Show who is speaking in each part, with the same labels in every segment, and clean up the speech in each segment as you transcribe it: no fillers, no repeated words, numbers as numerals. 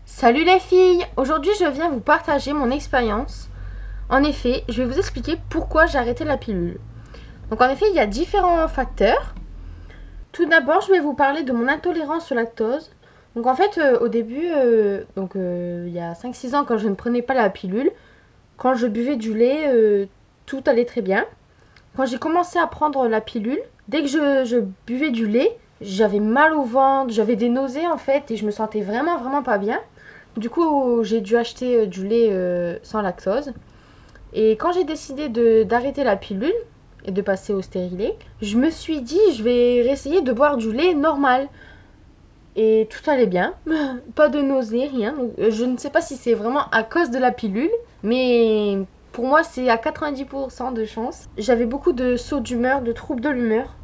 Speaker 1: Salut les filles! Aujourd'hui je viens vous partager mon expérience. En effet, je vais vous expliquer pourquoi j'ai arrêté la pilule. Donc en effet, il y a différents facteurs. Tout d'abord, je vais vous parler de mon intolérance au lactose. Donc en fait, au début, il y a 5-6 ans quand je ne prenais pas la pilule, quand je buvais du lait, tout allait très bien. Quand j'ai commencé à prendre la pilule, dès que je buvais du lait, j'avais mal au ventre, j'avais des nausées en fait et je me sentais vraiment pas bien. Du coup, j'ai dû acheter du lait sans lactose. Et quand j'ai décidé d'arrêter la pilule et de passer au stérilet, je me suis dit, je vais essayer de boire du lait normal. Et tout allait bien. Pas de nausées, rien. Donc, je ne sais pas si c'est vraiment à cause de la pilule, mais pour moi, c'est à 90% de chance. J'avais beaucoup de sauts d'humeur, de troubles de l'humeur.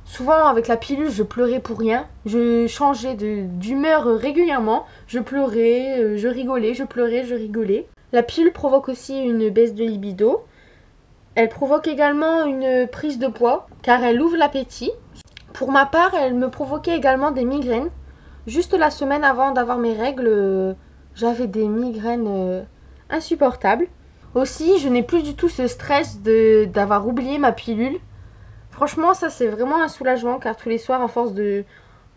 Speaker 1: Souvent, avec la pilule, je pleurais pour rien. Je changeais d'humeur régulièrement. Je pleurais, je rigolais, je pleurais, je rigolais. La pilule provoque aussi une baisse de libido. Elle provoque également une prise de poids, car elle ouvre l'appétit. Pour ma part, elle me provoquait également des migraines. Juste la semaine avant d'avoir mes règles, j'avais des migraines insupportables. Aussi, je n'ai plus du tout ce stress d'avoir oublié ma pilule. Franchement, ça c'est vraiment un soulagement car tous les soirs, à force de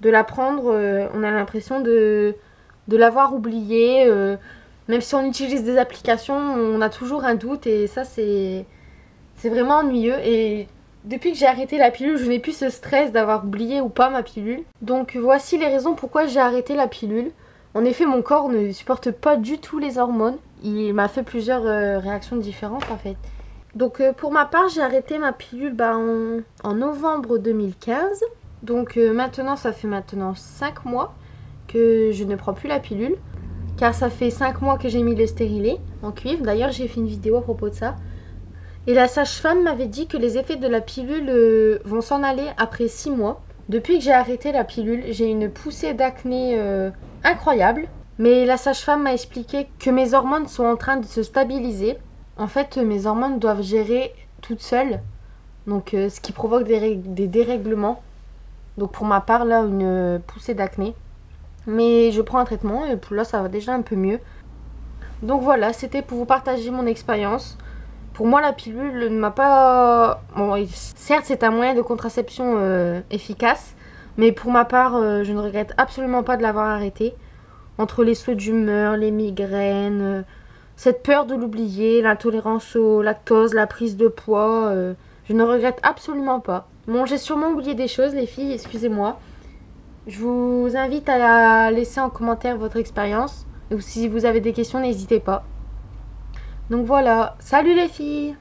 Speaker 1: la prendre, on a l'impression de l'avoir oubliée. Même si on utilise des applications, on a toujours un doute et ça c'est vraiment ennuyeux. Et depuis que j'ai arrêté la pilule, je n'ai plus ce stress d'avoir oublié ou pas ma pilule. Donc voici les raisons pourquoi j'ai arrêté la pilule. En effet, mon corps ne supporte pas du tout les hormones. Il m'a fait plusieurs réactions différentes en fait. Donc pour ma part, j'ai arrêté ma pilule en novembre 2015. Donc maintenant, ça fait maintenant 5 mois que je ne prends plus la pilule. Car ça fait 5 mois que j'ai mis le stérilet en cuivre. D'ailleurs, j'ai fait une vidéo à propos de ça. Et la sage-femme m'avait dit que les effets de la pilule vont s'en aller après 6 mois. Depuis que j'ai arrêté la pilule, j'ai une poussée d'acné incroyable. Mais la sage-femme m'a expliqué que mes hormones sont en train de se stabiliser. En fait, mes hormones doivent gérer toutes seules. Donc, ce qui provoque des dérèglements. Donc, pour ma part, là, une poussée d'acné. Mais je prends un traitement et pour là, ça va déjà un peu mieux. Donc voilà, c'était pour vous partager mon expérience. Pour moi, la pilule ne m'a pas... Bon, certes, c'est un moyen de contraception efficace. Mais pour ma part, je ne regrette absolument pas de l'avoir arrêté. Entre les sauts d'humeur, les migraines, cette peur de l'oublier, l'intolérance au lactose, la prise de poids, je ne regrette absolument pas. Bon, j'ai sûrement oublié des choses, les filles, excusez-moi. Je vous invite à laisser en commentaire votre expérience. Ou si vous avez des questions, n'hésitez pas. Donc voilà, salut les filles!